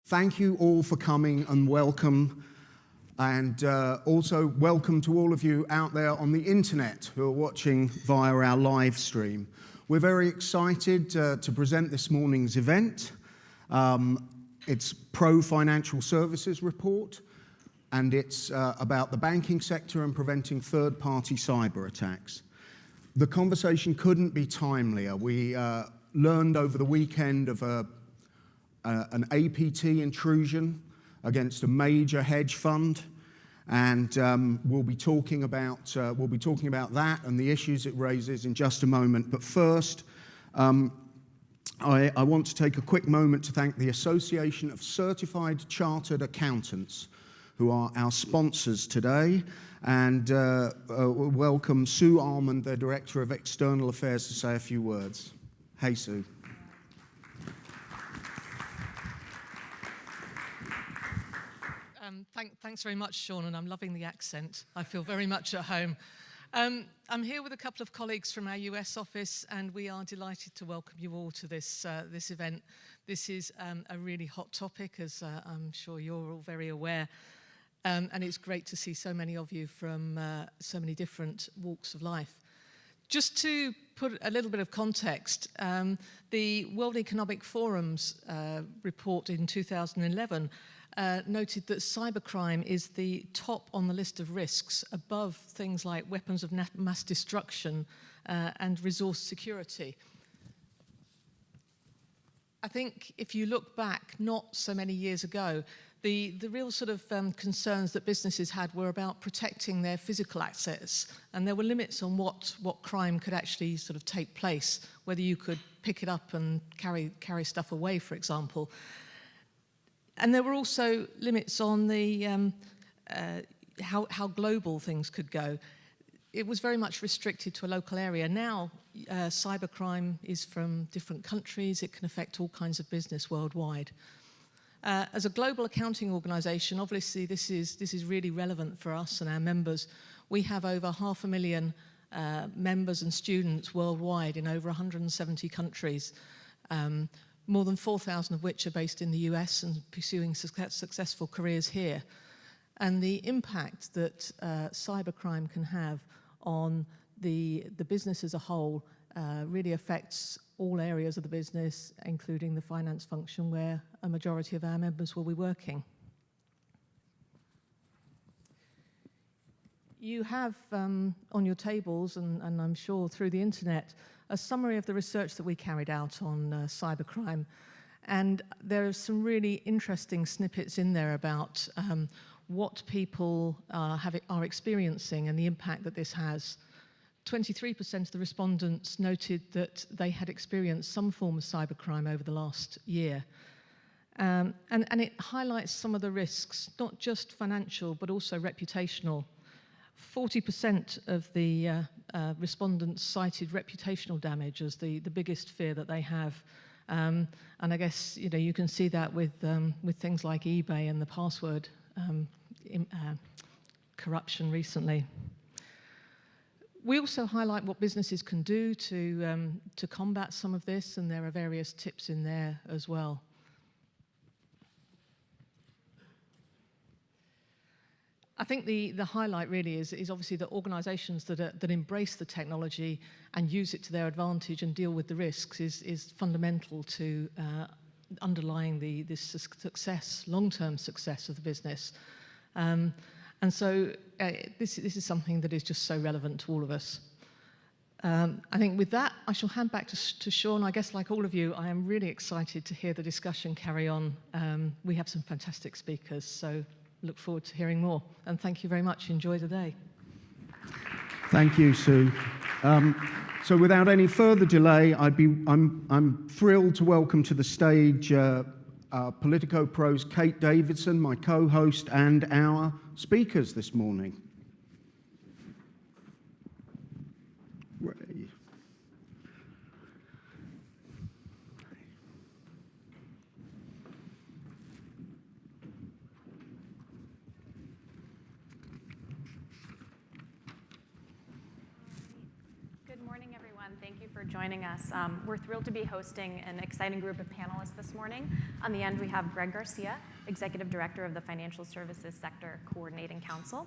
Thank you all for coming and welcome. And also welcome to all of you out there on the internet who are watching via our live stream. We're very excited to present this morning's event. It's Pro Financial Services Report, and it's about the banking sector and preventing third-party cyber attacks. The conversation couldn't be timelier. We learned over the weekend of an APT intrusion against a major hedge fund, and we'll be talking about that and the issues it raises in just a moment. But first, I want to take a quick moment to thank the Association of Certified Chartered Accountants, who are our sponsors today, and welcome Sue Almond, their Director of External Affairs, to say a few words. Hey, Sue. Thanks very much, Sean, and I'm loving the accent. I feel very much at home. I'm here with a couple of colleagues from our US office, and we are delighted to welcome you all to this event. This is a really hot topic, as I'm sure you're all very aware, and it's great to see so many of you from so many different walks of life. Just to put a little bit of context, the World Economic Forum's report in 2011 noted that cybercrime is the top on the list of risks, above things like weapons of mass destruction and resource security. I think if you look back not so many years ago, the real sort of concerns that businesses had were about protecting their physical assets, and there were limits on what crime could actually sort of take place, whether you could pick it up and carry stuff away, for example. And there were also limits on the how global things could go. It was very much restricted to a local area. Now, cybercrime is from different countries. It can affect all kinds of business worldwide. As a global accounting organisation, obviously this is really relevant for us and our members. We have over 500,000 members and students worldwide in over 170 countries. More than 4,000 of which are based in the US and pursuing successful careers here. And the impact that cybercrime can have on the business as a whole really affects all areas of the business, including the finance function where a majority of our members will be working. You have on your tables, and I'm sure through the internet, a summary of the research that we carried out on cybercrime. And there are some really interesting snippets in there about what people are experiencing and the impact that this has. 23% of the respondents noted that they had experienced some form of cybercrime over the last year. And it highlights some of the risks, not just financial, but also reputational. 40% of the respondents cited reputational damage as the biggest fear that they have. And I guess you can see that with things like eBay and the password corruption recently. We also highlight what businesses can do to combat some of this, and there are various tips in there as well. I think the highlight really is obviously that organisations that embrace the technology and use it to their advantage and deal with the risks is fundamental to underlying this success, long-term success of the business. And so this is something that is just so relevant to all of us. I think with that, I shall hand back to Sean. I guess like all of you, I am really excited to hear the discussion carry on. We have some fantastic speakers, so look forward to hearing more. And thank you very much. Enjoy the day. Thank you, Sue. So without any further delay, I'm thrilled to welcome to the stage Politico Pro's Kate Davidson, my co-host, and our speakers this morning. Good morning, everyone. everyone. Thank you for joining us. We're thrilled to be hosting an exciting group of panelists this morning. On the end, we have Greg Garcia, Executive Director of the Financial Services Sector Coordinating Council,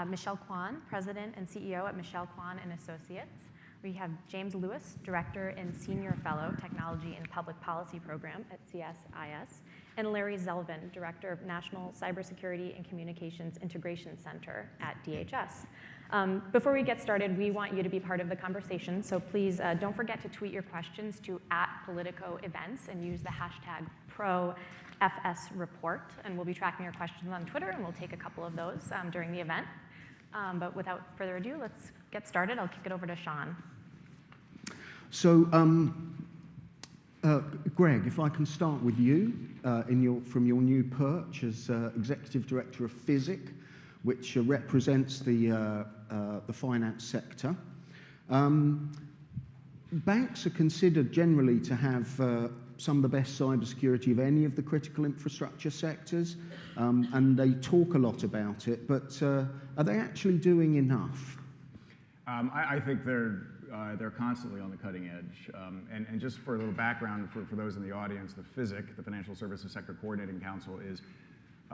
Michelle Kwan, President and CEO at Michelle Kwan and Associates. We have James Lewis, Director and Senior Fellow, Technology and Public Policy Program at CSIS, and Larry Zelvin, Director of National Cybersecurity and Communications Integration Center at DHS. Before we get started, we want you to be part of the conversation, so please don't forget to tweet your questions to @Politico Events and use the hashtag #ProFSReport, and we'll be tracking your questions on Twitter, and we'll take a couple of those during the event. But without further ado, let's get started. I'll kick it over to Sean. So, Greg, if I can start with you from your new perch as Executive Director of FISIC, which represents the finance sector. Banks are considered generally to have some of the best cybersecurity of any of the critical infrastructure sectors, and they talk a lot about it, but are they actually doing enough? I think they're constantly on the cutting edge. And just for a little background for those in the audience, the FISIC, the Financial Services Sector Coordinating Council, is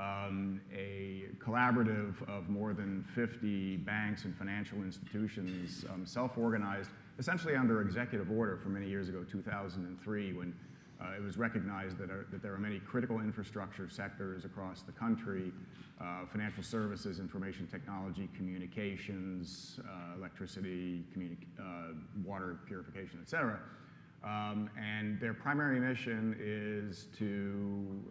a collaborative of more than 50 banks and financial institutions, self-organized, essentially under executive order from many years ago, 2003, when it was recognized that there are many critical infrastructure sectors across the country, financial services, information technology, communications, electricity, water purification, et cetera. And their primary mission is to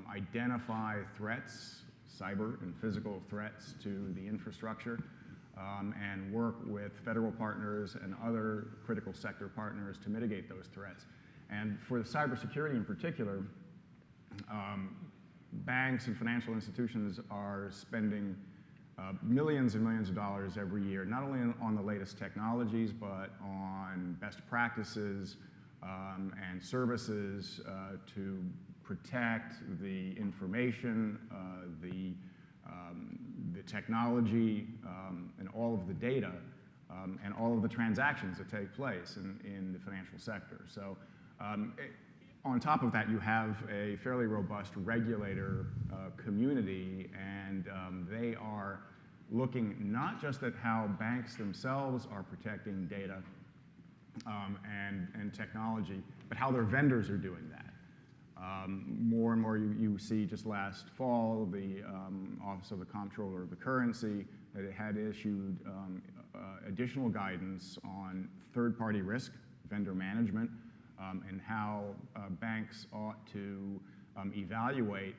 identify threats, cyber and physical threats to the infrastructure, and work with federal partners and other critical sector partners to mitigate those threats. And for the cybersecurity in particular, banks and financial institutions are spending millions and millions of dollars every year, not only on the latest technologies, but on best practices and services to protect the information, the technology, and all of the data, and all of the transactions that take place in the financial sector. So on top of that, you have a fairly robust regulator community, and they are looking not just at how banks themselves are protecting data and technology, but how their vendors are doing that. More and more you see just last fall, the Office of the Comptroller of the Currency that it had issued additional guidance on third-party risk, vendor management, and how banks ought to evaluate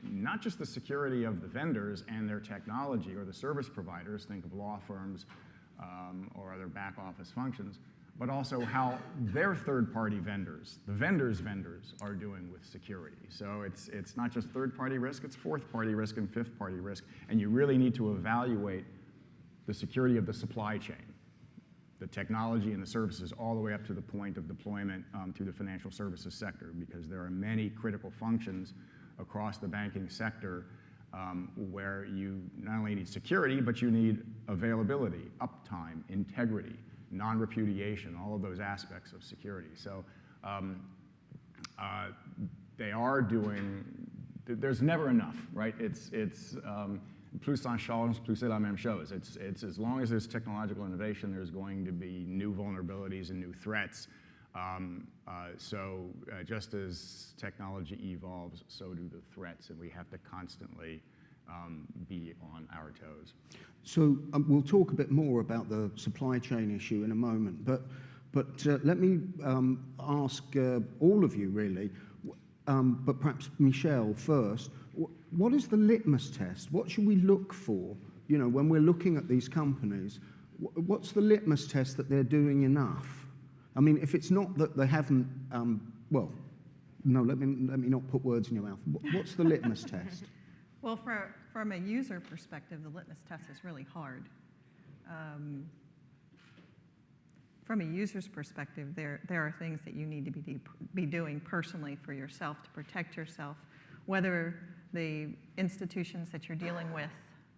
not just the security of the vendors and their technology or the service providers, think of law firms or other back office functions, but also how their third-party vendors, the vendors' vendors, are doing with security. So it's not just third-party risk, it's fourth-party risk and fifth-party risk, and you really need to evaluate the security of the supply chain, the technology and the services, all the way up to the point of deployment to the financial services sector, because there are many critical functions across the banking sector where you not only need security, but you need availability, uptime, integrity, non-repudiation, all of those aspects of security. So they are doing, there's never enough, right? It's plus ça change, plus c'est la même chose. It's as long as there's technological innovation, there's going to be new vulnerabilities and new threats. So just as technology evolves, so do the threats, and we have to constantly be on our toes. So we'll talk a bit more about the supply chain issue in a moment, but let me ask all of you really, but perhaps Michelle first. What is the litmus test? What should we look for, you know, when we're looking at these companies? What's the litmus test that they're doing enough? I mean, if it's not that they haven't, well, no, let me not put words in your mouth. What's the litmus test? Well, from a user perspective, the litmus test is really hard. From a user's perspective, there are things that you need to be doing personally for yourself to protect yourself, whether the institutions that you're dealing with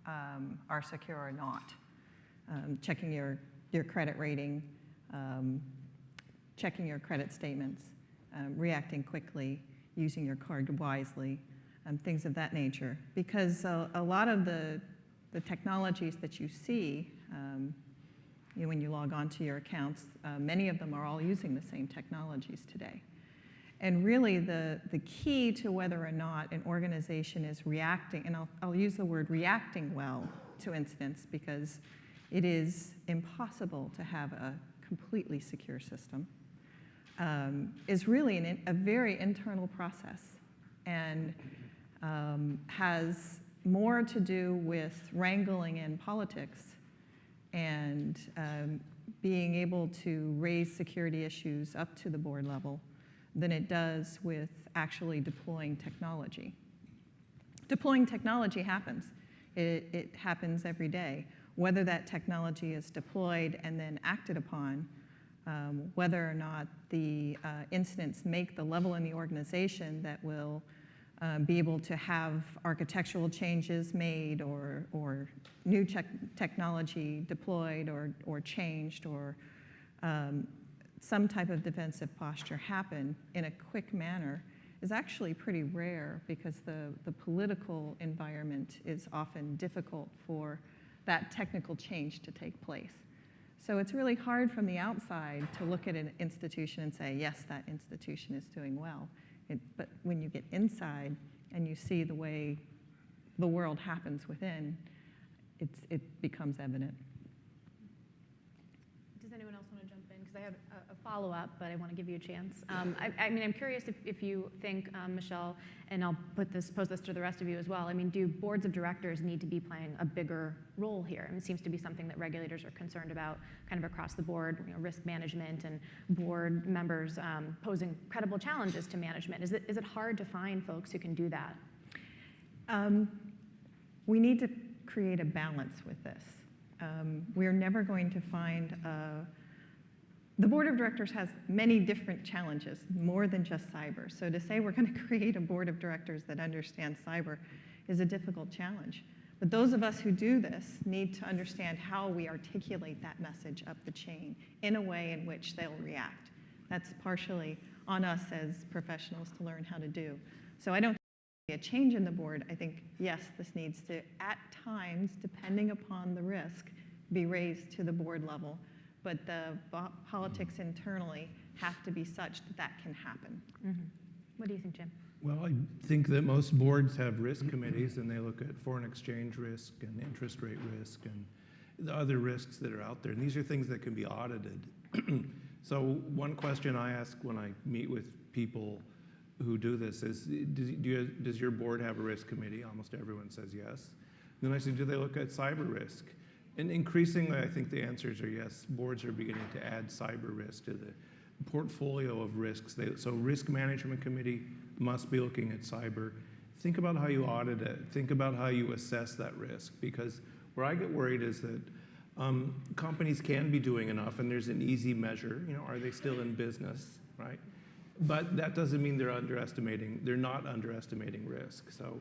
are secure or not. Checking your credit rating, checking your credit statements, reacting quickly, using your card wisely, things of that nature. Because a lot of the technologies that you see when you log on to your accounts, many of them are all using the same technologies today. And really the key to whether or not an organization is reacting, and I'll use the word reacting well to incidents because it is impossible to have a completely secure system, is really a very internal process and has more to do with wrangling in politics and being able to raise security issues up to the board level than it does with actually deploying technology. Deploying technology happens. It happens every day. Whether that technology is deployed and then acted upon, whether or not the incidents make the level in the organization that will be able to have architectural changes made or new technology deployed or changed or some type of defensive posture happen in a quick manner is actually pretty rare because the political environment is often difficult for that technical change to take place. So it's really hard from the outside to look at an institution and say, yes, that institution is doing well. But when you get inside and you see the way the world happens within, it becomes evident. Does anyone else want to jump in? Because I have a follow-up, but I want to give you a chance. I mean, I'm curious if you think, Michelle, and I'll pose this to the rest of you as well. I mean, do boards of directors need to be playing a bigger role here? I mean, it seems to be something that regulators are concerned about kind of across the board, risk management and board members posing credible challenges to management. Is it hard to find folks who can do that? We need to create a balance with this. We're never going to find the board of directors has many different challenges, more than just cyber. So to say we're going to create a board of directors that understands cyber is a difficult challenge. But those of us who do this need to understand how we articulate that message up the chain in a way in which they'll react. That's partially on us as professionals to learn how to do. So I don't think a change in the board. I think, yes, this needs to, at times, depending upon the risk, be raised to the board level. But the politics internally have to be such that that can happen. Mm-hmm. What do you think, Jim? Well, I think that most boards have risk committees, and they look at foreign exchange risk and interest rate risk and the other risks that are out there. And these are things that can be audited. So one question I ask when I meet with people who do this is, does your board have a risk committee? Almost everyone says yes. Then I say, do they look at cyber risk? And increasingly, I think the answers are yes. Boards are beginning to add cyber risk to the portfolio of risks. So risk management committee must be looking at cyber. Think about how you audit it. Think about how you assess that risk. Because where I get worried is that companies can be doing enough, and there's an easy measure. Are they still in business, right? But that doesn't mean they're not underestimating risk. So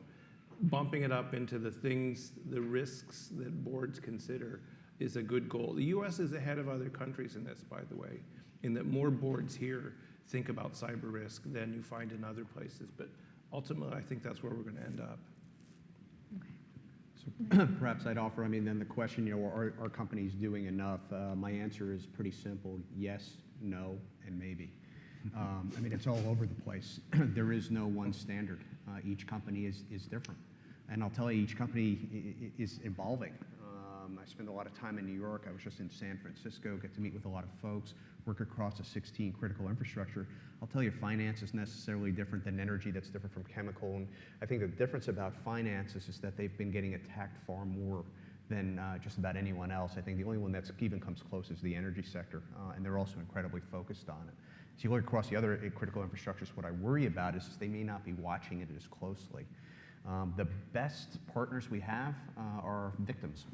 bumping it up into the risks that boards consider is a good goal. The US is ahead of other countries in this, by the way, in that more boards here think about cyber risk than you find in other places. But ultimately, I think that's where we're going to end up. So perhaps I'd offer, then the question, are companies doing enough? My answer is pretty simple: yes, no, and maybe. It's all over the place. There is no one standard. Each company is different. And I'll tell you, each company is evolving. I spend a lot of time in New York. I was just in San Francisco, get to meet with a lot of folks, work across a 16 critical infrastructure. I'll tell you, finance is necessarily different than energy, that's different from chemical. And I think the difference about finances is that they've been getting attacked far more than just about anyone else. I think the only one that even comes close is the energy sector, and they're also incredibly focused on it. So you look across the other critical infrastructures, what I worry about is they may not be watching it as closely. The best partners we have are victims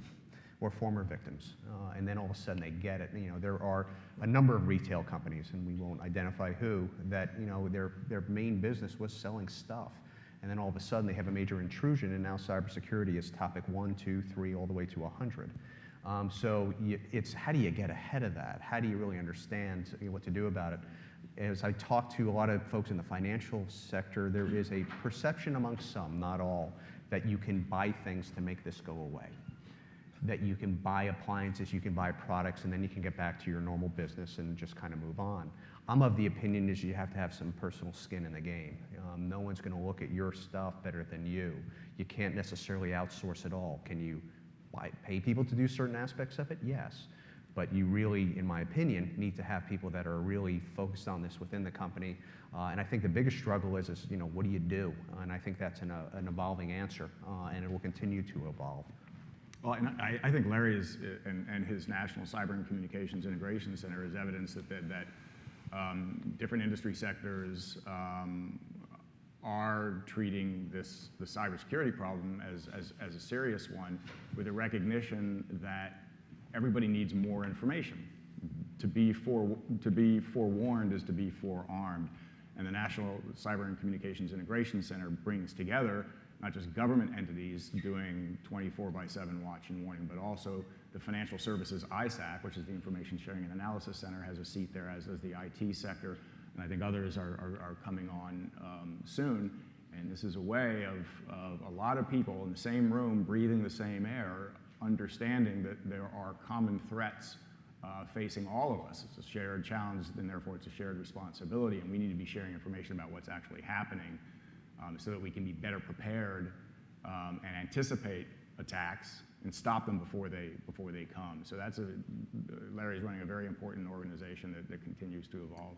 or former victims, and then all of a sudden they get it. There are a number of retail companies, and we won't identify who, that their main business was selling stuff, and then all of a sudden they have a major intrusion, and now cybersecurity is topic 1, 2, 3, all the way to 100. It's how do you get ahead of that? How do you really understand what to do about it? As I talk to a lot of folks in the financial sector, there is a perception amongst some, not all, that you can buy things to make this go away. That you can buy appliances, you can buy products, and then you can get back to your normal business and just kind of move on. I'm of the opinion is you have to have some personal skin in the game. No one's going to look at your stuff better than you. You can't necessarily outsource it all. Can you pay people to do certain aspects of it? Yes. But you really, in my opinion, need to have people that are really focused on this within the company. And I think the biggest struggle is what do you do? And I think that's an evolving answer, and it will continue to evolve. Well, and I think Larry and his National Cyber and Communications Integration Center is evidence that different industry sectors are treating the cybersecurity problem as a serious one, with a recognition that everybody needs more information. To be forewarned is to be forearmed. And the National Cyber and Communications Integration Center brings together not just government entities doing 24/7 watch and warning, but also the financial services ISAC, which is the Information Sharing and Analysis Center, has a seat there, as does the IT sector, and I think others are coming on soon. And this is a way of a lot of people in the same room, breathing the same air, understanding that there are common threats facing all of us. It's a shared challenge, and therefore it's a shared responsibility, and we need to be sharing information about what's actually happening so that we can be better prepared and anticipate attacks and stop them before they come. So Larry's running a very important organization that continues to evolve.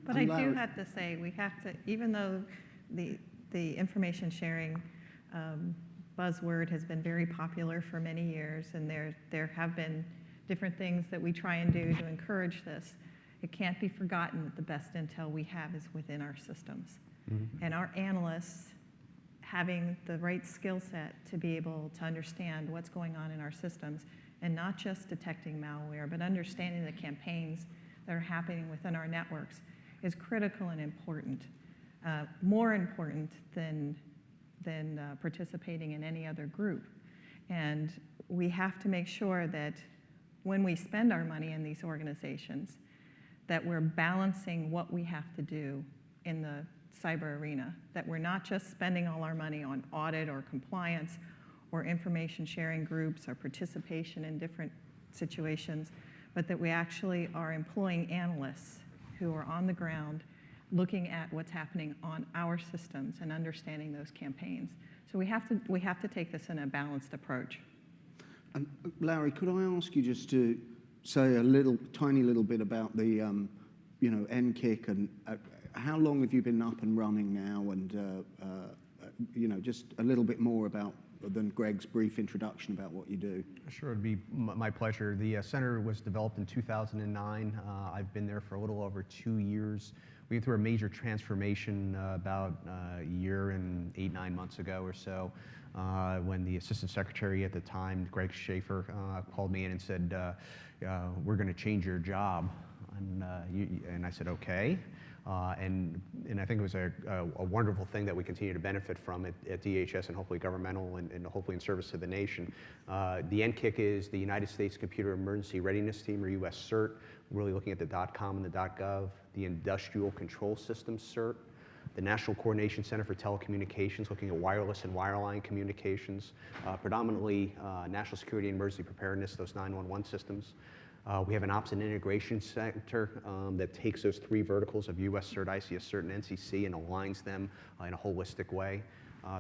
But I do have to say, we have to, even though the information sharing buzzword has been very popular for many years, and there have been different things that we try and do to encourage this, it can't be forgotten that the best intel we have is within our systems. Mm-hmm. And our analysts having the right skill set to be able to understand what's going on in our systems, and not just detecting malware, but understanding the campaigns that are happening within our networks, is critical and important. More important than participating in any other group. And we have to make sure that when we spend our money in these organizations, that we're balancing what we have to do in the cyber arena, that we're not just spending all our money on audit or compliance or information sharing groups or participation in different situations, but that we actually are employing analysts who are on the ground looking at what's happening on our systems and understanding those campaigns. So we have to take this in a balanced approach. And Larry, could I ask you just to say tiny little bit about the NKIC, and how long have you been up and running now, and just a little bit more than Greg's brief introduction about what you do. Sure, it'd be my pleasure. The center was developed in 2009. I've been there for a little over 2 years. We went through a major transformation about a year and 8-9 months ago or so, when the assistant secretary at the time, Greg Schaefer, called me in and said, we're going to change your job. And I said, okay. And I think it was a wonderful thing that we continue to benefit from at DHS, and hopefully governmental, and hopefully in service to the nation. The NKIC is the United States Computer Emergency Readiness Team, or US CERT. We're really looking at the .com and the .gov, the Industrial Control Systems CERT, the National Coordination Center for Telecommunications, looking at wireless and wireline communications, predominantly national security and emergency preparedness, those 911 systems. We have an Ops and Integration Center that takes those 3 verticals of US CERT, ICS CERT, and NCC and aligns them in a holistic way.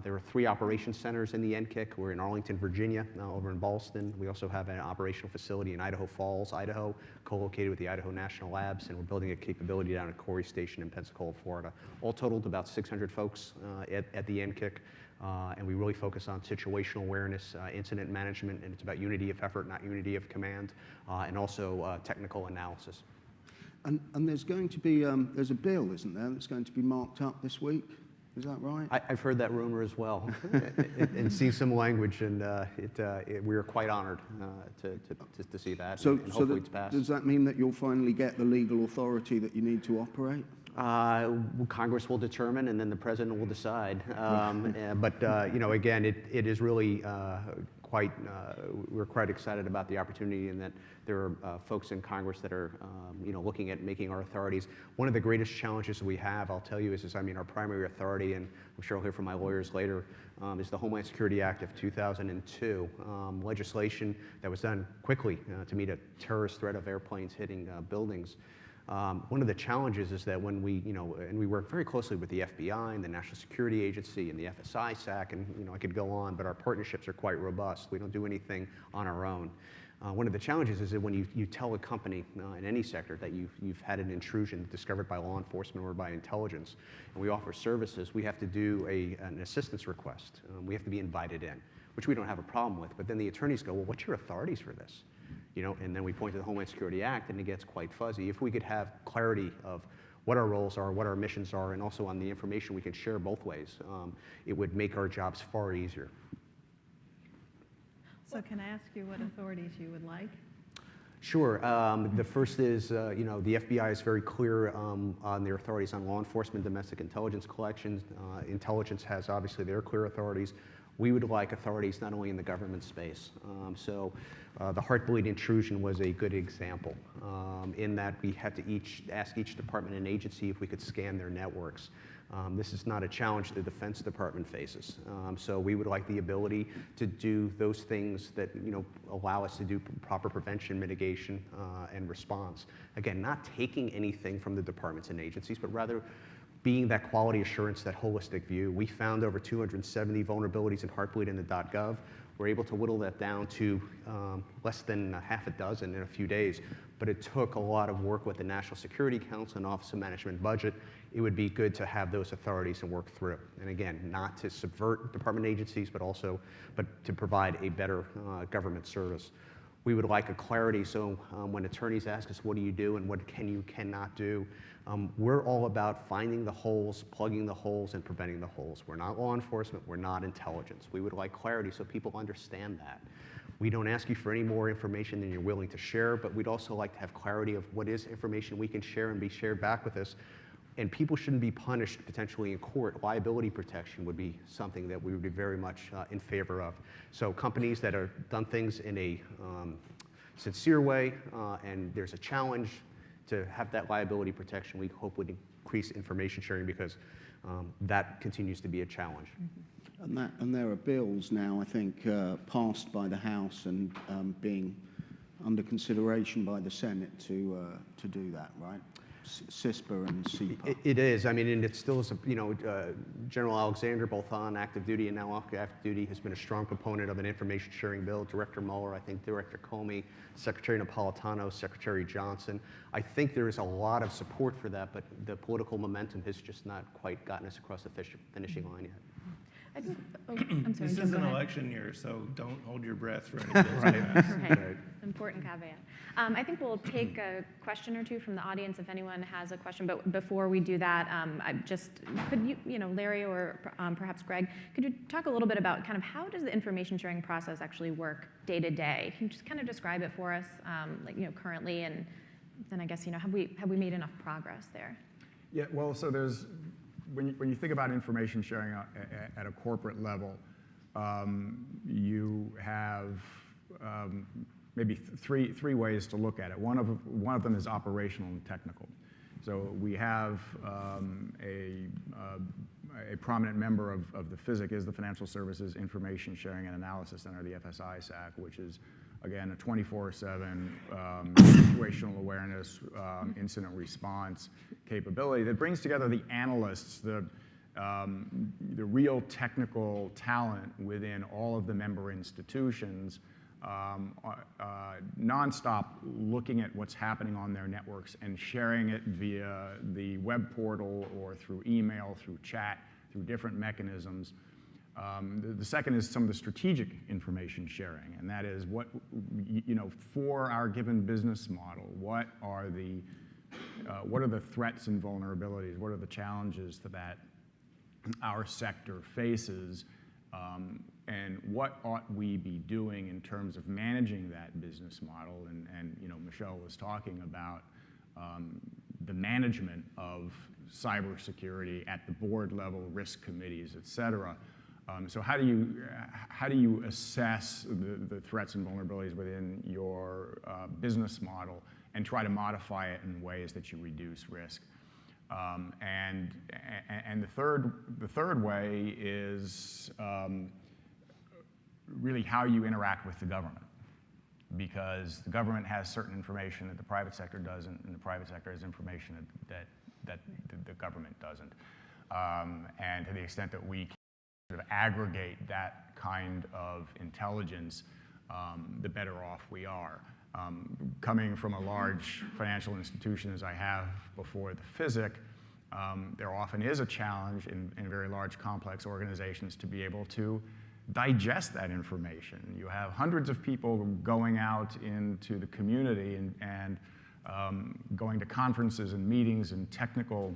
There are 3 operations centers in the NKIC. We're in Arlington, Virginia, over in Ballston. We also have an operational facility in Idaho Falls, Idaho, co-located with the Idaho National Labs, and we're building a capability down at Corey Station in Pensacola, Florida. All totaled about 600 folks at the NKIC. And we really focus on situational awareness, incident management, and it's about unity of effort, not unity of command, and also technical analysis. And there's going to be, there's a bill, isn't there, that's going to be marked up this week? Is that right? I've heard that rumor as well, and seen some language, and we are quite honored to see that, and hopefully it's passed. Does that mean that you'll finally get the legal authority that you need to operate? Congress will determine, and then the president will decide. But again, it is really we're quite excited about the opportunity, and that there are folks in Congress that are looking at making our authorities. One of the greatest challenges we have, I'll tell you, is our primary authority, and I'm sure I'll hear from my lawyers later, is the Homeland Security Act of 2002, legislation that was done quickly to meet a terrorist threat of airplanes hitting buildings. One of the challenges is that when and we work very closely with the FBI and the National Security Agency and the FSI-SAC, and I could go on, but our partnerships are quite robust. We don't do anything on our own. One of the challenges is that when you tell a company in any sector that you've had an intrusion discovered by law enforcement or by intelligence, and we offer services, we have to do an assistance request. We have to be invited in, which we don't have a problem with. But then the attorneys go, well, what's your authorities for this? And then we point to the Homeland Security Act, and it gets quite fuzzy. If we could have clarity of what our roles are, what our missions are, and also on the information we can share both ways, it would make our jobs far easier. So can I ask you what authorities you would like? Sure. The first is, the FBI is very clear on their authorities on law enforcement, domestic intelligence collections. Intelligence has obviously their clear authorities. We would like authorities not only in the government space. The Heartbleed intrusion was a good example in that we had to ask each department and agency if we could scan their networks. This is not a challenge the Defense Department faces. So we would like the ability to do those things that allow us to do proper prevention, mitigation, and response. Again, not taking anything from the departments and agencies, but rather being that quality assurance, that holistic view. We found over 270 vulnerabilities in Heartbleed in the .gov. We're able to whittle that down to less than half a dozen in a few days, but it took a lot of work with the National Security Council and Office of Management and Budget. It would be good to have those authorities and work through. And again, not to subvert department agencies, but to provide a better government service. We would like a clarity, so when attorneys ask us, what do you do and what you cannot do, we're all about finding the holes, plugging the holes, and preventing the holes. We're not law enforcement, we're not intelligence. We would like clarity so people understand that. We don't ask you for any more information than you're willing to share, but we'd also like to have clarity of what is information we can share and be shared back with us. And people shouldn't be punished potentially in court. Liability protection would be something that we would be very much in favor of. So companies that have done things in a sincere way and there's a challenge to have that liability protection, we hope would increase information sharing, because that continues to be a challenge. And there are bills now, I think, passed by the House and being under consideration by the Senate to do that, right? CISPA and CIPA. It is. I mean, and it still is. General Alexander, both on active duty and now off active duty, has been a strong proponent of an information sharing bill. Director Mueller, I think Director Comey, Secretary Napolitano, Secretary Johnson. I think there is a lot of support for that, but the political momentum has just not quite gotten us across the finishing line yet. I'm sorry. This is an election year, so don't hold your breath for any bills. Right. Important caveat. I think we'll take a question or two from the audience if anyone has a question. But before we do that, could you, Larry or perhaps Greg, could you talk a little bit about kind of how does the information sharing process actually work day to day? Can you just kind of describe it for us, currently, and then I guess have we made enough progress there? Yeah. Well, so there's. When you think about information sharing at a corporate level, you have maybe three ways to look at it. One of them is operational and technical. So we have a prominent member of the FISIC is the Financial Services Information Sharing and Analysis Center, the FSI-SAC, which is, again, a 24/7 situational awareness, incident response capability that brings together the analysts, the real technical talent within all of the member institutions, nonstop looking at what's happening on their networks and sharing it via the web portal or through email, through chat, through different mechanisms. The second is some of the strategic information sharing, and that is what, for our given business model, what are the threats and vulnerabilities, what are the challenges that our sector faces, and what ought we be doing in terms of managing that business model, and Michelle was talking about the management of cybersecurity at the board level, risk committees, et cetera. So how do you assess the threats and vulnerabilities within your business model and try to modify it in ways that you reduce risk? And the third way is really how you interact with the government, because the government has certain information that the private sector doesn't, and the private sector has information that the government doesn't. And to the extent that we can sort of aggregate that kind of intelligence, the better off we are. Coming from a large financial institution as I have before the FISIC, there often is a challenge in very large complex organizations to be able to digest that information. You have hundreds of people going out into the community and going to conferences and meetings and technical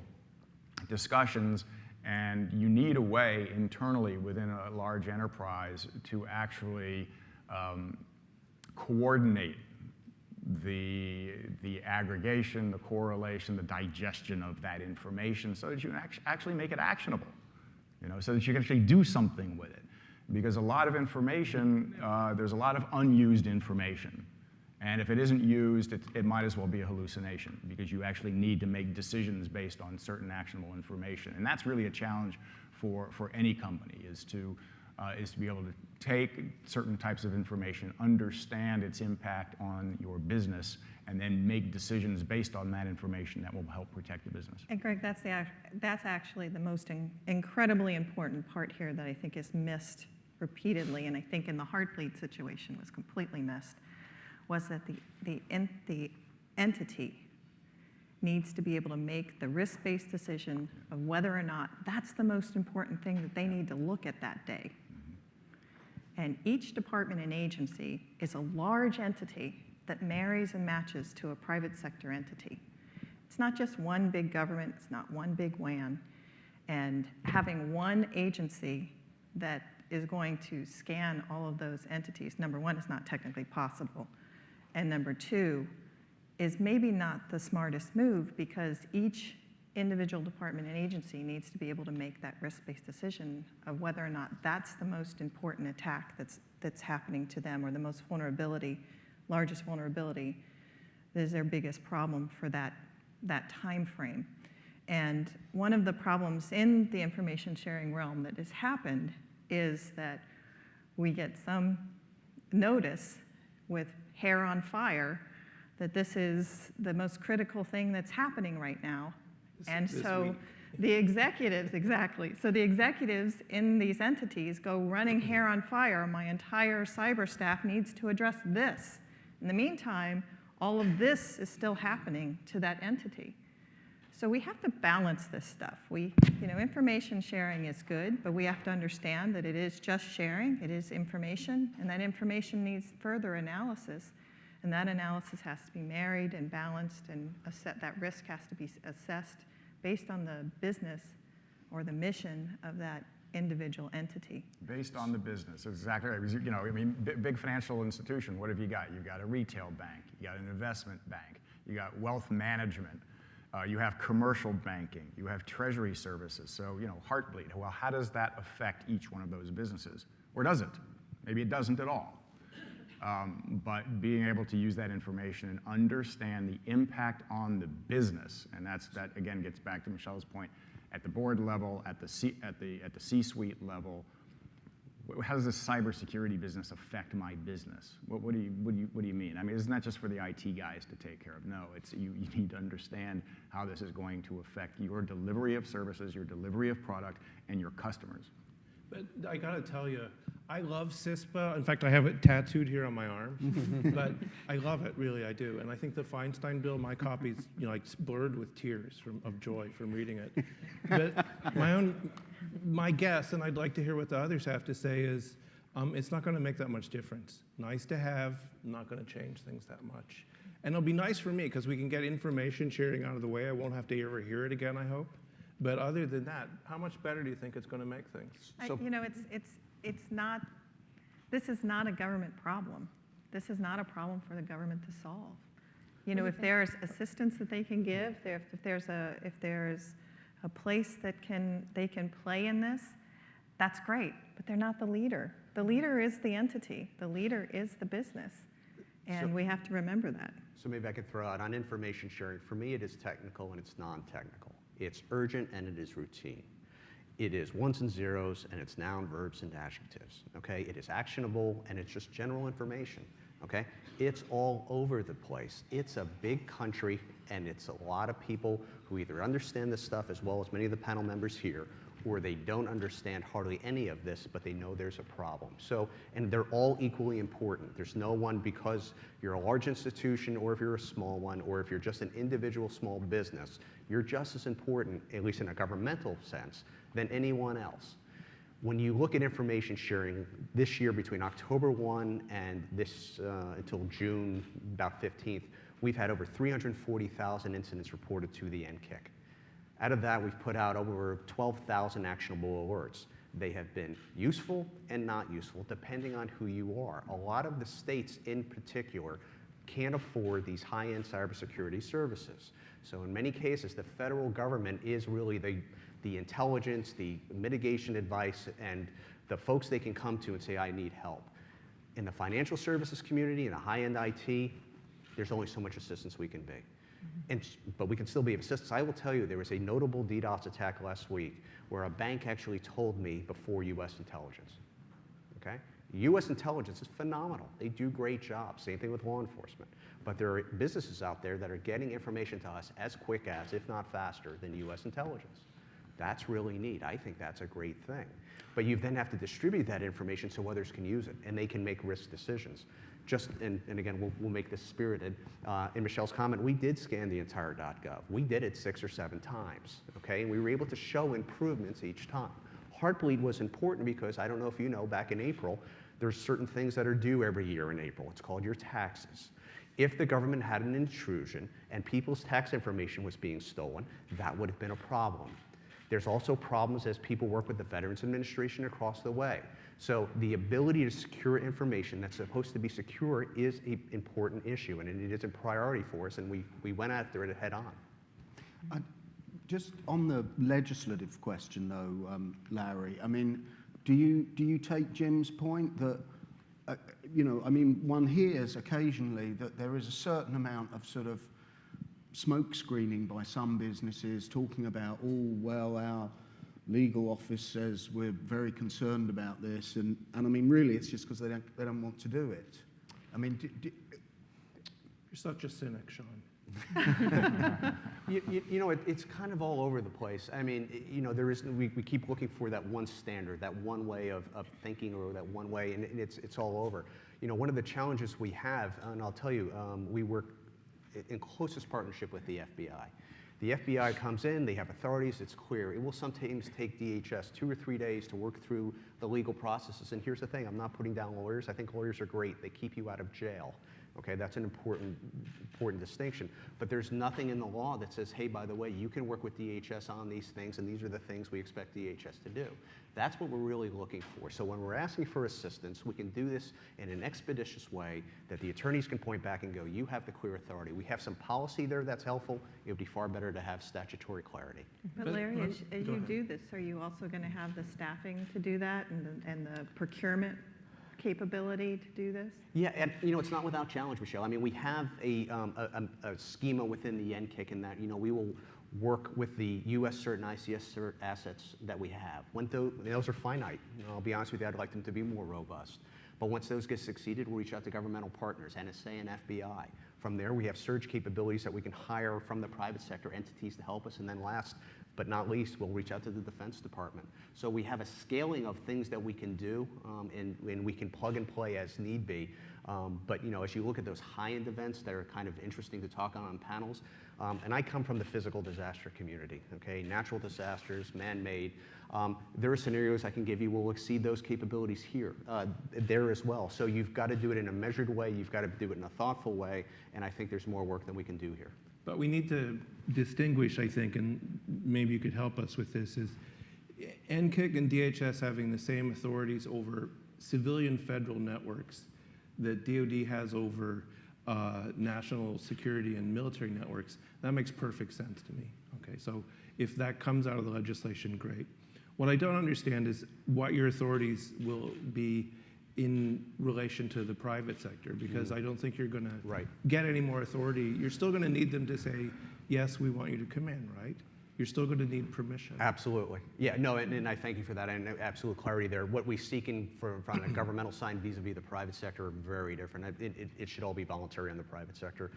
discussions, and you need a way internally within a large enterprise to actually coordinate the aggregation, the correlation, the digestion of that information so that you can actually make it actionable, so that you can actually do something with it. Because a lot of information, there's a lot of unused information. And if it isn't used, it might as well be a hallucination, because you actually need to make decisions based on certain actionable information. And that's really a challenge for any company, is to be able to take certain types of information, understand its impact on your business, and then make decisions based on that information that will help protect the business. And Greg, that's actually the most incredibly important part here that I think is missed repeatedly, and I think in the Heartbleed situation was completely missed, was that the entity needs to be able to make the risk-based decision of whether or not that's the most important thing that they need to look at that day. And each department and agency is a large entity that marries and matches to a private sector entity. It's not just one big government, it's not one big WAN. And having one agency that is going to scan all of those entities, number one, is not technically possible. And number two, is maybe not the smartest move, because each individual department and agency needs to be able to make that risk-based decision of whether or not that's the most important attack that's happening to them, or the most largest vulnerability that is their biggest problem for that time frame. And one of the problems in the information sharing realm that has happened is that we get some notice with hair on fire that this is the most critical thing that's happening right now. And so the executives, exactly, so the executives in these entities go running hair on fire. My entire cyber staff needs to address this. In the meantime, all of this is still happening to that entity. So we have to balance this stuff. Information sharing is good, but we have to understand that it is just sharing, it is information, and that information needs further analysis. And that analysis has to be married and balanced, and that risk has to be assessed based on the business or the mission of that individual entity. Based on the business, exactly right. Big financial institution, what have you got? You've got a retail bank, you got an investment bank, you got wealth management, you have commercial banking, you have treasury services. So, Heartbleed, well, how does that affect each one of those businesses? Or does it? Maybe it doesn't at all. But being able to use that information and understand the impact on the business, and that again gets back to Michelle's point, at the board level, at the C-suite level, how does this cybersecurity business affect my business? What do you mean? I mean, isn't that just for the IT guys to take care of? No, you need to understand how this is going to affect your delivery of services, your delivery of product, and your customers. But I gotta tell you, I love CISPA. In fact, I have it tattooed here on my arm. But I love it, really, I do. And I think the Feinstein bill, my copy's blurred with tears of joy from reading it. But my guess, and I'd like to hear what the others have to say, is it's not going to make that much difference. Nice to have, not going to change things that much. And it'll be nice for me, because we can get information sharing out of the way. I won't have to ever hear it again, I hope. But other than that, how much better do you think it's going to make things? This is not a government problem. This is not a problem for the government to solve. If there's assistance that they can give, if there's a place that they can play in this, that's great, but they're not the leader. The leader is the entity. The leader is the business, and we have to remember that. So maybe I could throw out on information sharing. For me, it is technical and it's non-technical. It's urgent and it is routine. It is ones and zeros and it's noun, verbs, and adjectives, okay? It is actionable and it's just general information, okay? It's all over the place. It's a big country and it's a lot of people who either understand this stuff as well as many of the panel members here, or they don't understand hardly any of this, but they know there's a problem. So, and they're all equally important. There's no one because you're a large institution or if you're a small one or if you're just an individual small business, you're just as important, at least in a governmental sense, than anyone else. When you look at information sharing this year between October 1 and this until June about 15th, we've had over 340,000 incidents reported to the NCIC. Out of that, we've put out over 12,000 actionable alerts. They have been useful and not useful, depending on who you are. A lot of the states in particular can't afford these high-end cybersecurity services. So in many cases, the federal government is really the intelligence, the mitigation advice, and the folks they can come to and say, I need help. In the financial services community, in a high-end IT, there's only so much assistance we can be. But we can still be of assistance. I will tell you, there was a notable DDoS attack last week where a bank actually told me before U.S. intelligence, okay? U.S. intelligence is phenomenal. They do great jobs. Same thing with law enforcement. But there are businesses out there that are getting information to us as quick as, if not faster, than U.S. intelligence. That's really neat. I think that's a great thing. But you then have to distribute that information so others can use it, and they can make risk decisions. And again, we'll make this spirited. In Michelle's comment, we did scan the entire .gov. We did it 6 or 7 times, okay? And we were able to show improvements each time. Heartbleed was important because, I don't know if you know, back in April, there's certain things that are due every year in April. It's called your taxes. If the government had an intrusion and people's tax information was being stolen, that would have been a problem. There's also problems as people work with the Veterans Administration across the way. So the ability to secure information that's supposed to be secure is an important issue, and it is a priority for us, and we went after it head on. Just on the legislative question, though, Larry, I mean, do you take Jim's point that, you know, I mean, one hears occasionally that there is a certain amount of sort of smoke screening by some businesses talking about, oh, well, our legal office says we're very concerned about this, and I mean, really, it's just because they don't want to do it. I mean, you're such a cynic, Sean. You know, it's kind of all over the place. I mean, you know, we keep looking for that one standard, that one way of thinking, or that one way, and it's all over. You know, one of the challenges we have, and I'll tell you, we work in closest partnership with the FBI. The FBI comes in, they have authorities, it's clear. It will sometimes take DHS 2 or 3 days to work through the legal processes. And here's the thing, I'm not putting down lawyers. I think lawyers are great. They keep you out of jail. Okay, that's an important distinction. But there's nothing in the law that says, hey, by the way, you can work with DHS on these things, and these are the things we expect DHS to do. That's what we're really looking for. So when we're asking for assistance, we can do this in an expeditious way that the attorneys can point back and go, you have the clear authority. We have some policy there that's helpful. It would be far better to have statutory clarity. But Larry, as you do this, are you also going to have the staffing to do that and the procurement capability to do this? Yeah, and you know, it's not without challenge, Michelle. I mean, we have a schema within the NCIC in that, you know, we will work with the US cert and ICS cert assets that we have. When those are finite, you know, I'll be honest with you, I'd like them to be more robust. But once those get succeeded, we'll reach out to governmental partners, NSA and FBI. From there, we have surge capabilities that we can hire from the private sector entities to help us. And then last but not least, we'll reach out to the Defense Department. So we have a scaling of things that we can do, and we can plug and play as need be. But you know, as you look at those high-end events that are kind of interesting to talk on panels, and I come from the physical disaster community, okay? Natural disasters, man-made. There are scenarios I can give you will exceed those capabilities here, there as well. So you've got to do it in a measured way, you've got to do it in a thoughtful way, and I think there's more work than we can do here. But we need to distinguish, I think, and maybe you could help us with this, is NCIC and DHS having the same authorities over civilian federal networks that DoD has over national security and military networks. That makes perfect sense to me. Okay, so if that comes out of the legislation, great. What I don't understand is what your authorities will be in relation to the private sector, because I don't think you're going to get any more authority. You're still going to need them to say, yes, we want you to come in, right? You're still going to need permission. Absolutely. Yeah, no, and I thank you for that, and absolute clarity there. What we're seeking from a governmental side vis-a-vis the private sector are very different. It should all be voluntary in the private sector.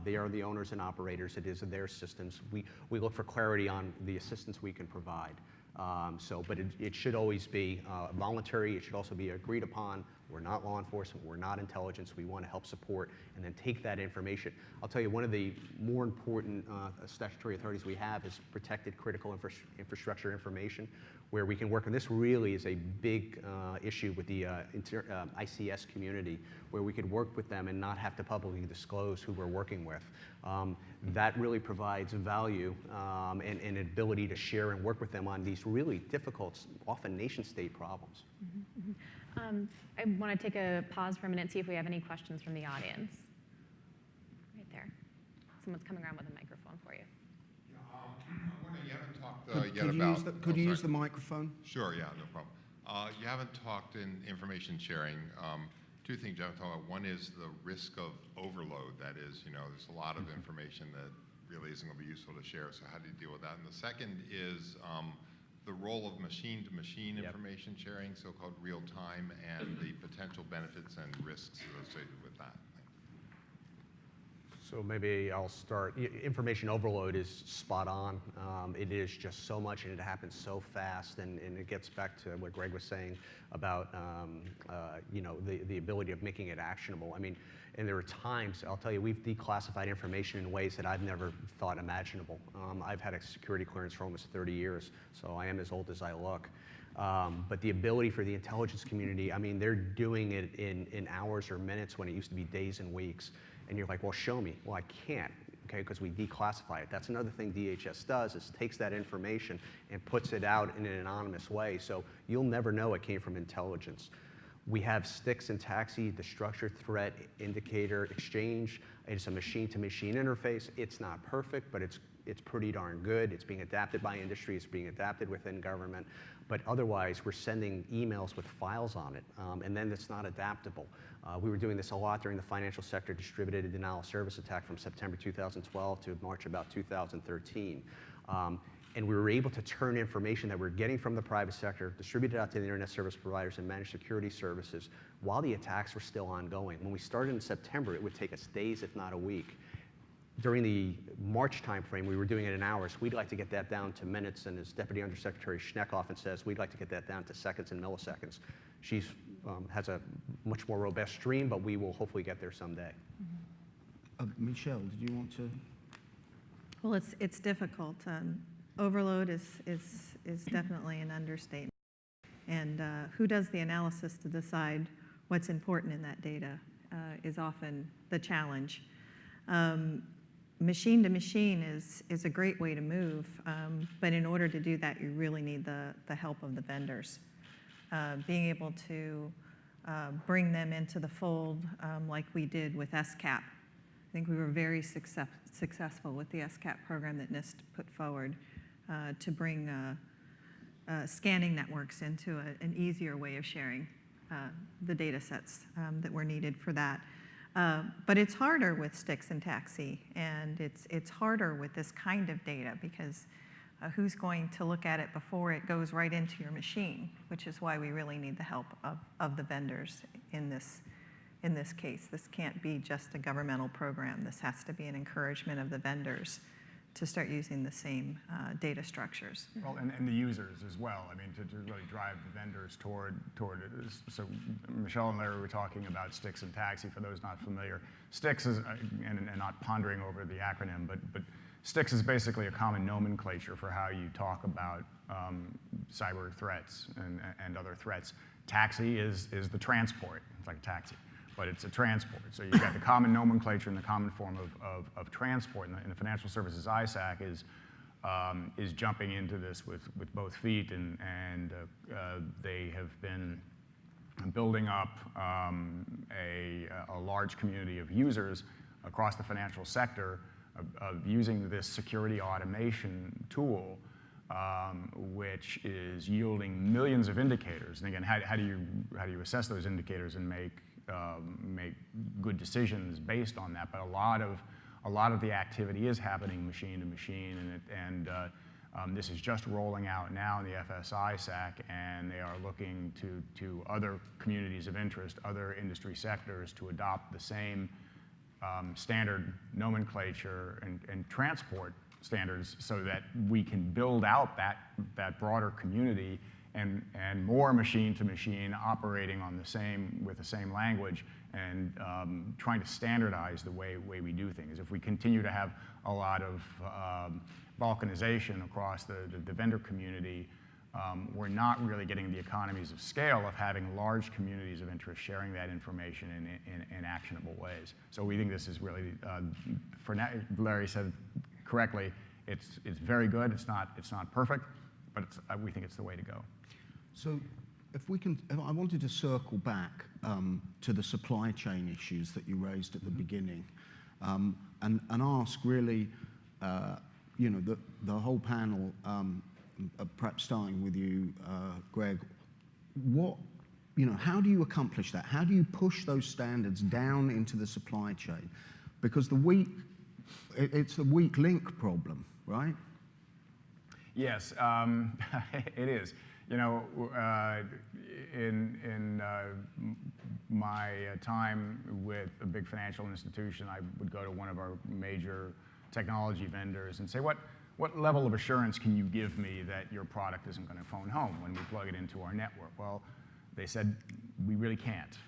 They are the owners and operators. It is their systems. We look for clarity on the assistance we can provide. But it should always be voluntary. It should also be agreed upon. We're not law enforcement. We're not intelligence. We want to help support and then take that information. I'll tell you, one of the more important statutory authorities we have is protected critical infrastructure information, where we can work. And this really is a big issue with the ICS community, where we could work with them and not have to publicly disclose who we're working with. That really provides value and an ability to share and work with them on these really difficult, often nation-state problems. Mm-hmm. I want to take a pause for a minute, see if we have any questions from the audience. Right there. Someone's coming around with a microphone for you. You haven't talked yet about... Could you use the microphone? Sure, yeah, no problem. You haven't talked in information sharing. Two things you haven't talked about. One is the risk of overload. That is, there's a lot of information that really isn't going to be useful to share, so how do you deal with that? And the second is the role of machine-to-machine information sharing, so-called real-time, and the potential benefits and risks associated with that. So maybe I'll start. Information overload is spot on. It is just so much, and it happens so fast, and it gets back to what Greg was saying about the ability of making it actionable. I mean, and there are times, I'll tell you, we've declassified information in ways that I've never thought imaginable. I've had a security clearance for almost 30 years, so I am as old as I look. But the ability for the intelligence community, I mean, they're doing it in hours or minutes when it used to be days and weeks. And you're like, well, show me. Well, I can't, okay, because we declassify it. That's another thing DHS does, is takes that information and puts it out in an anonymous way. So you'll never know it came from intelligence. We have sticks and taxi, the structured threat indicator exchange. It's a machine-to-machine interface. It's not perfect, but it's pretty darn good. It's being adapted by industry. It's being adapted within government. But otherwise, we're sending emails with files on it, and then it's not adaptable. We were doing this a lot during the financial sector distributed denial of service attack from September 2012 to March about 2013. And we were able to turn information that we're getting from the private sector, distribute it out to the internet service providers and managed security services while the attacks were still ongoing. When we started in September, it would take us days, if not a week. During the March timeframe, we were doing it in hours. We'd like to get that down to minutes, and as Deputy Undersecretary Schneck often says, we'd like to get that down to seconds and milliseconds. She has a much more robust stream, but we will hopefully get there someday. Michelle, did you want to? Well, it's difficult. Overload is definitely an understatement. And who does the analysis to decide what's important in that data is often the challenge. Machine to machine is a great way to move, but in order to do that, you really need the help of the vendors. Being able to bring them into the fold like we did with SCAP. I think we were very successful with the SCAP program that NIST put forward to bring scanning networks into an easier way of sharing the data sets that were needed for that. But it's harder with sticks and taxi, and it's harder with this kind of data because who's going to look at it before it goes right into your machine, which is why we really need the help of the vendors in this case. This can't be just a governmental program. This has to be an encouragement of the vendors to start using the same data structures. Well, and the users as well. I mean, to really drive the vendors toward it. So Michelle and Larry were talking about sticks and taxi. For those not familiar, sticks is, and not pondering over the acronym, but sticks is basically a common nomenclature for how you talk about cyber threats and other threats. Taxi is the transport. It's like a taxi, but it's a transport. So you've got the common nomenclature and the common form of transport. And the financial services ISAC is jumping into this with both feet, and they have been building up a large community of users across the financial sector of using this security automation tool, which is yielding millions of indicators. And again, how do you assess those indicators and make good decisions based on that? But a lot of the activity is happening machine to machine, and this is just rolling out now in the FSISAC, and they are looking to other communities of interest, other industry sectors, to adopt the same standard nomenclature and transport standards, so that we can build out that broader community and more machine to machine operating on with the same language, and trying to standardize the way we do things. If we continue to have a lot of balkanization across the vendor community, we're not really getting the economies of scale of having large communities of interest sharing that information in actionable ways. So we think this is really, for now, Larry said correctly, it's very good. It's not perfect, but we think it's the way to go. So if I wanted to circle back to the supply chain issues that you raised at the beginning, and ask really, the whole panel, perhaps starting with you, Greg, how do you accomplish that? How do you push those standards down into the supply chain? Because it's the weak link problem, right? Yes, it is. In my time with a big financial institution, I would go to one of our major technology vendors and say, what level of assurance can you give me that your product isn't going to phone home when we plug it into our network? Well, they said, we really can't.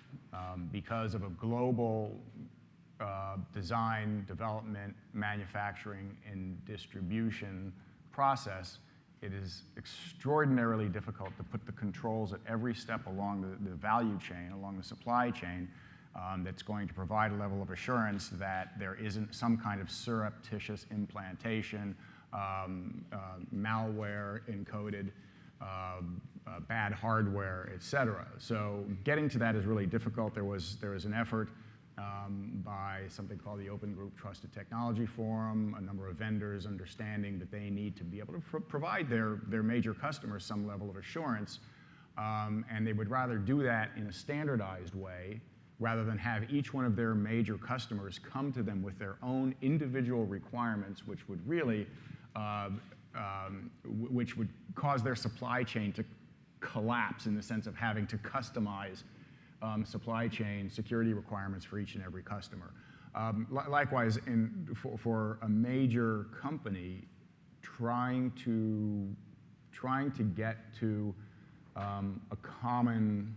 Because of a global design, development, manufacturing, and distribution process, it is extraordinarily difficult to put the controls at every step along the value chain, along the supply chain, that's going to provide a level of assurance that there isn't some kind of surreptitious implantation, malware encoded, bad hardware, et cetera. So getting to that is really difficult. There was an effort by something called the Open Group Trusted Technology Forum, a number of vendors understanding that they need to be able to provide their major customers some level of assurance, and they would rather do that in a standardized way rather than have each one of their major customers come to them with their own individual requirements, which would really which would cause their supply chain to collapse in the sense of having to customize supply chain security requirements for each and every customer. Likewise, for a major company, trying to get to a common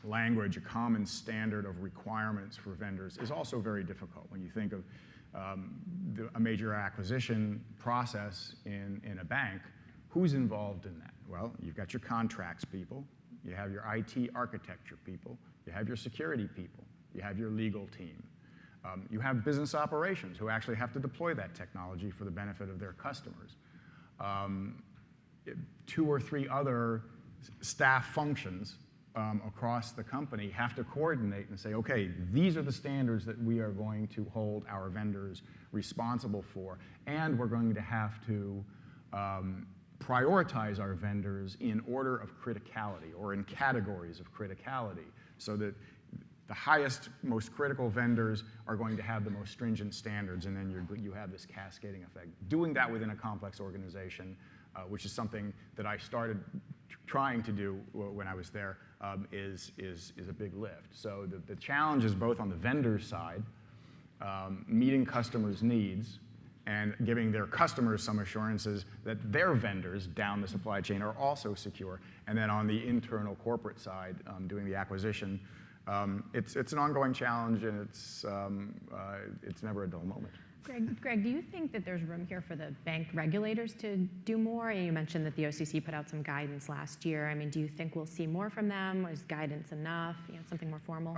language, a common standard of requirements for vendors is also very difficult. When you think of a major acquisition process in a bank, who's involved in that? Well, you've got your contracts people, you have your IT architecture people, you have your security people, you have your legal team. You have business operations who actually have to deploy that technology for the benefit of their customers. 2 or 3 other staff functions across the company have to coordinate and say, okay, these are the standards that we are going to hold our vendors responsible for, and we're going to have to prioritize our vendors in order of criticality or in categories of criticality, so that the highest, most critical vendors are going to have the most stringent standards, and then you have this cascading effect. Doing that within a complex organization, which is something that I started trying to do when I was there, is a big lift. So the challenge is both on the vendor side, meeting customers' needs, and giving their customers some assurances that their vendors down the supply chain are also secure. And then on the internal corporate side, doing the acquisition, it's an ongoing challenge, and it's never a dull moment. Greg, do you think that there's room here for the bank regulators to do more? You mentioned that the OCC put out some guidance last year. I mean, do you think we'll see more from them? Is guidance enough? Something more formal?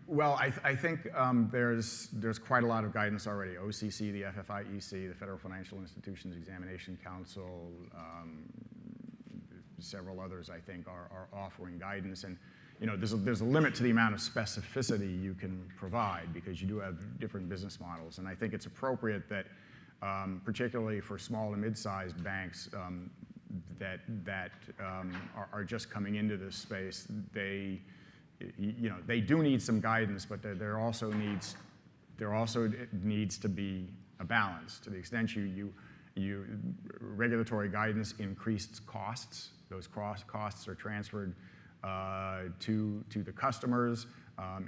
Well, I think there's quite a lot of guidance already. OCC, the FFIEC, the Federal Financial Institutions Examination Council, several others, I think, are offering guidance. there's a limit to the amount of specificity you can provide because you do have different business models. And I think it's appropriate that, particularly for small and mid-sized banks that are just coming into this space, they do need some guidance, but there also needs to be a balance. To the extent regulatory guidance increased costs, those costs are transferred to the customers.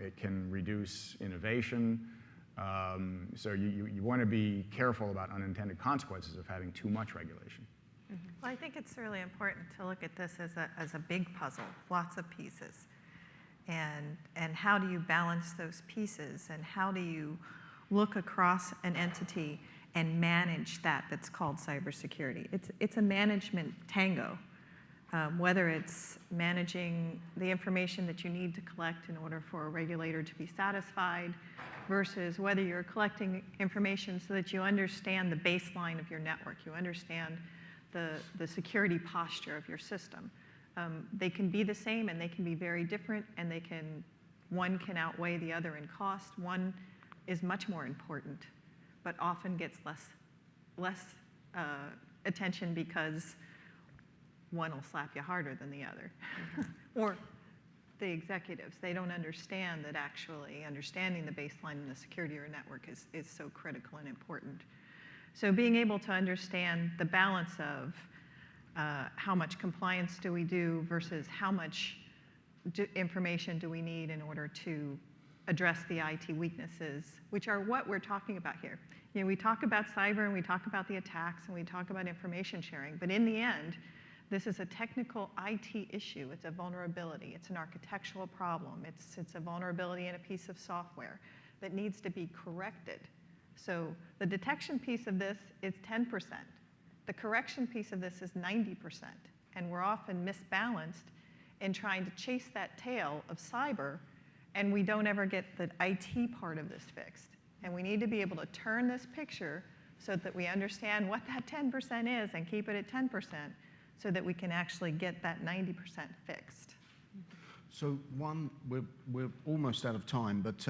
It can reduce innovation. So you want to be careful about unintended consequences of having too much regulation. Well, I think it's really important to look at this as a big puzzle, lots of pieces. And how do you balance those pieces, and how do you look across an entity and manage that's called cybersecurity? It's a management tango, whether it's managing the information that you need to collect in order for a regulator to be satisfied, versus whether you're collecting information so that you understand the baseline of your network, you understand the security posture of your system. They can be the same and they can be very different, and one can outweigh the other in cost. One is much more important, but often gets less attention because one will slap you harder than the other. Or the executives, they don't understand that actually understanding the baseline and the security of your network is so critical and important. So being able to understand the balance of how much compliance do we do versus how much information do we need in order to address the IT weaknesses, which are what we're talking about here. We talk about cyber and we talk about the attacks and we talk about information sharing, but in the end, this is a technical IT issue. It's a vulnerability. It's an architectural problem. It's a vulnerability in a piece of software that needs to be corrected. So the detection piece of this is 10%. The correction piece of this is 90%. And we're often misbalanced in trying to chase that tail of cyber, and we don't ever get the IT part of this fixed. And we need to be able to turn this picture so that we understand what that 10% is and keep it at 10%, so that we can actually get that 90% fixed. So we're almost out of time, but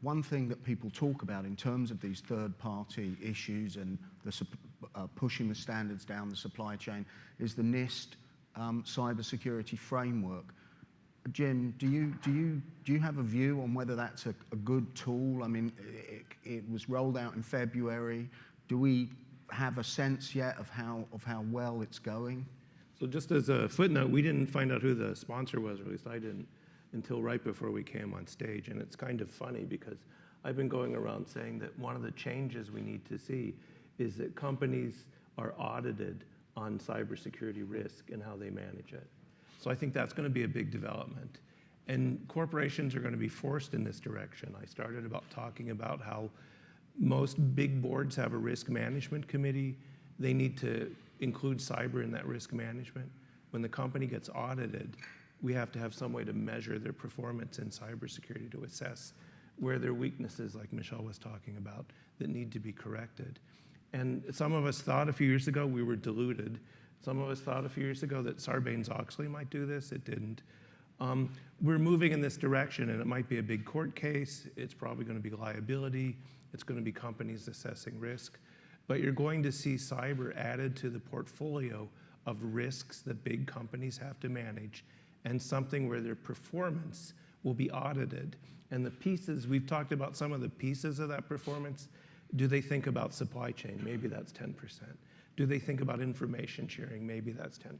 one thing that people talk about in terms of these third-party issues and pushing the standards down the supply chain is the NIST cybersecurity framework. Jim, do you have a view on whether that's a good tool? I mean, it was rolled out in February. Do we have a sense yet of how well it's going? So just as a footnote, we didn't find out who the sponsor was, or at least I didn't, until right before we came on stage. And it's kind of funny because I've been going around saying that one of the changes we need to see is that companies are audited on cybersecurity risk and how they manage it. So I think that's going to be a big development. And corporations are going to be forced in this direction. I started about talking about how most big boards have a risk management committee. They need to include cyber in that risk management. When the company gets audited, we have to have some way to measure their performance in cybersecurity to assess where there are weaknesses, like Michelle was talking about, that need to be corrected. And some of us thought a few years ago we were deluded. Some of us thought a few years ago that Sarbanes-Oxley might do this. It didn't. We're moving in this direction, and it might be a big court case. It's probably going to be liability. It's going to be companies assessing risk. But you're going to see cyber added to the portfolio of risks that big companies have to manage, and something where their performance will be audited. And the pieces, we've talked about some of the pieces of that performance. Do they think about supply chain? Maybe that's 10%. Do they think about information sharing? Maybe that's 10%.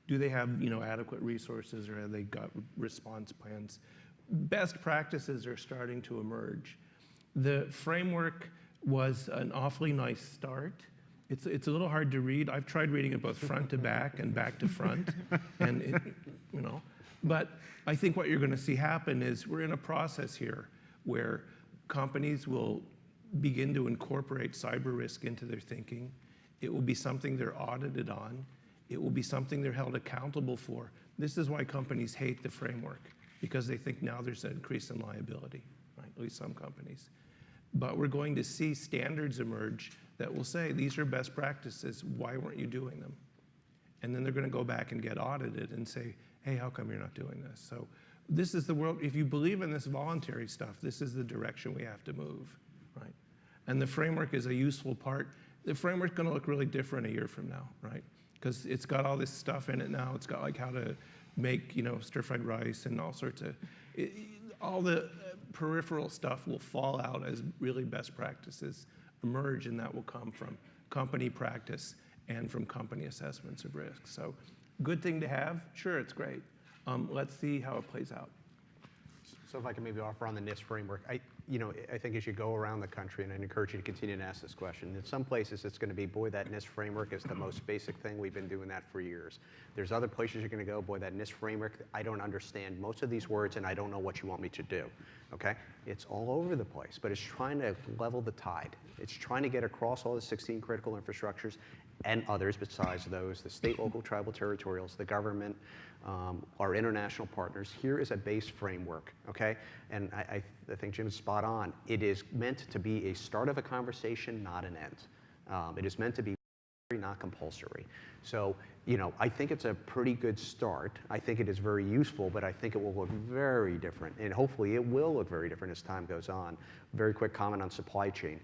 Do they have adequate resources, or have they got response plans? Best practices are starting to emerge. The framework was an awfully nice start. It's a little hard to read. I've tried reading it both front to back and back to front, and But I think what you're going to see happen is we're in a process here where companies will begin to incorporate cyber risk into their thinking. It will be something they're audited on. It will be something they're held accountable for. This is why companies hate the framework, because they think now there's an increase in liability, right? At least some companies. But we're going to see standards emerge that will say, these are best practices. Why weren't you doing them? And then they're going to go back and get audited and say, hey, how come you're not doing this? So this is the world. If you believe in this voluntary stuff, this is the direction we have to move, right? And the framework is a useful part. The framework's going to look really different a year from now, right? Because it's got all this stuff in it now. It's got like how to make, stir-fried rice and all sorts of, all the peripheral stuff will fall out as really best practices emerge, and that will come from company practice and from company assessments of risk. So good thing to have. Sure, it's great. Let's see how it plays out. So if I can maybe offer on the NIST framework, I think as you go around the country, and I encourage you to continue to ask this question, in some places it's going to be, boy, that NIST framework is the most basic thing. We've been doing that for years. There's other places you're going to go, boy, that NIST framework, I don't understand most of these words, and I don't know what you want me to do, okay? It's all over the place, but it's trying to level the tide. It's trying to get across all the 16 critical infrastructures and others besides those, the state, local, tribal, territorials, the government, our international partners. Here is a base framework, okay? And I think Jim's spot on. It is meant to be a start of a conversation, not an end. It is meant to be not compulsory. So, I think it's a pretty good start. I think it is very useful, but I think it will look very different, and hopefully it will look very different as time goes on. Very quick comment on supply chain.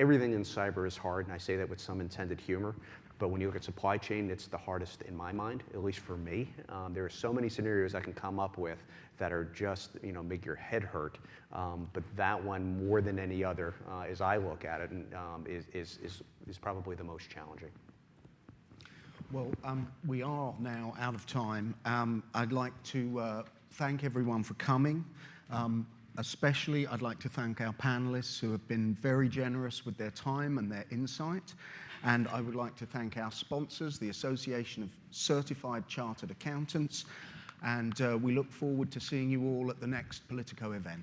Everything in cyber is hard, and I say that with some intended humor, but when you look at supply chain, it's the hardest in my mind, at least for me. There are so many scenarios I can come up with that are just, make your head hurt. But that one, more than any other, as I look at it, is probably the most challenging. Well, we are now out of time. I'd like to thank everyone for coming. Especially, I'd like to thank our panelists who have been very generous with their time and their insight. And I would like to thank our sponsors, the Association of Certified Chartered Accountants. And we look forward to seeing you all at the next Politico event.